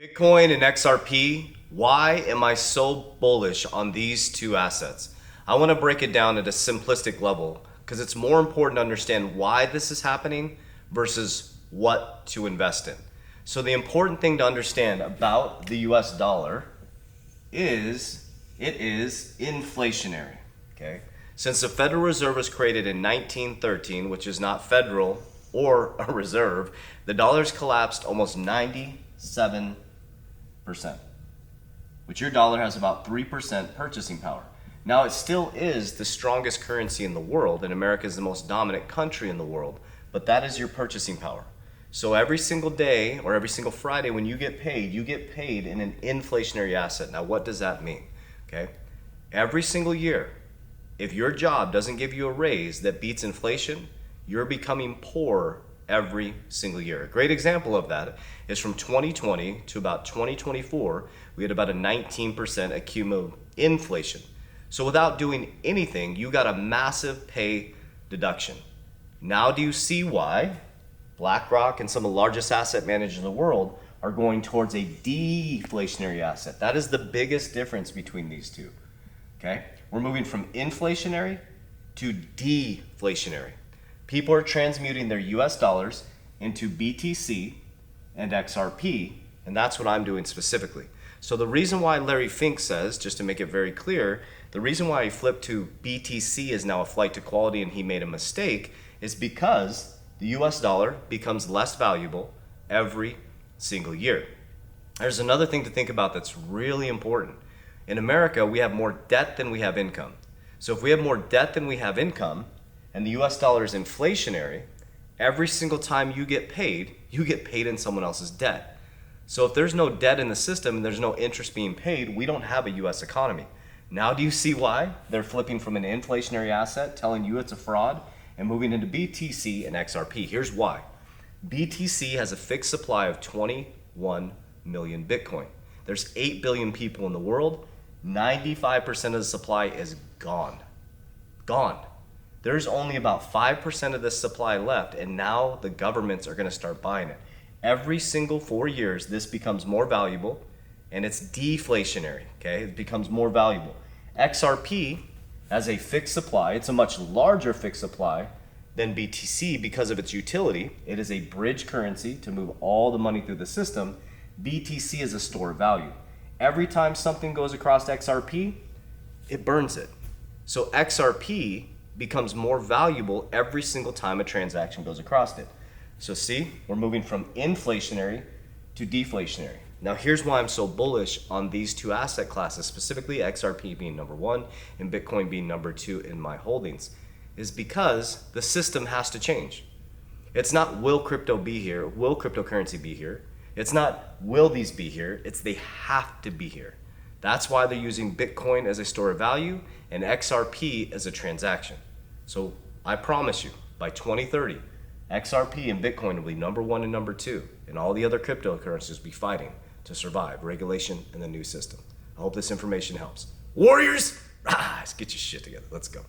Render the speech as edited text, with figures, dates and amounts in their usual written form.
Bitcoin and XRP, why am I so bullish on these two assets? I want to break it down at a simplistic level because it's more important to understand why this is happening versus what to invest in. So the important thing to understand about the US dollar is it is inflationary, okay? Since the Federal Reserve was created in 1913, which is not federal or a reserve, the dollar's collapsed almost 97%, which your dollar has about 3% purchasing power. Now, it still is the strongest currency in the world, and America is the most dominant country in the world, but that is your purchasing power. So every single day or every single Friday when you get paid in an inflationary asset. Now, what does that mean? Okay, every single year, if your job doesn't give you a raise that beats inflation, you're becoming poor every single year. A great example of that is from 2020 to about 2024, we had about a 19% cumulative inflation. So without doing anything, you got a massive pay deduction. Now do you see why BlackRock and some of the largest asset managers in the world are going towards a deflationary asset? That is the biggest difference between these two. Okay? We're moving from inflationary to deflationary. People are transmuting their US dollars into BTC and XRP, and that's what I'm doing specifically. So the reason why Larry Fink says, just to make it very clear, the reason why he flipped to BTC is now a flight to quality and he made a mistake is because the US dollar becomes less valuable every single year. There's another thing to think about that's really important. In America, we have more debt than we have income. So if we have more debt than we have income, and the US dollar is inflationary, every single time you get paid in someone else's debt. So if there's no debt in the system and there's no interest being paid, we don't have a US economy. Now do you see why they're flipping from an inflationary asset, telling you it's a fraud, and moving into BTC and XRP? Here's why. BTC has a fixed supply of 21 million Bitcoin. There's 8 billion people in the world. 95% of the supply is gone. Gone. There's only about 5% of this supply left, and now the governments are going to start buying it. Every single 4 years, this becomes more valuable, and it's deflationary, okay? It becomes more valuable. XRP has a fixed supply. It's a much larger fixed supply than BTC because of its utility. It is a bridge currency to move all the money through the system. BTC is a store of value. Every time something goes across XRP, it burns it. So XRP becomes more valuable every single time a transaction goes across it. So see, we're moving from inflationary to deflationary. Now here's why I'm so bullish on these two asset classes, specifically XRP being number one and Bitcoin being number two in my holdings, is because the system has to change. It's not will crypto be here, will cryptocurrency be here. It's not will these be here, it's they have to be here. That's why they're using Bitcoin as a store of value and XRP as a transaction. So I promise you, by 2030, XRP and Bitcoin will be number one and number two, and all the other cryptocurrencies will be fighting to survive regulation and the new system. I hope this information helps. Warriors, rise, get your shit together. Let's go.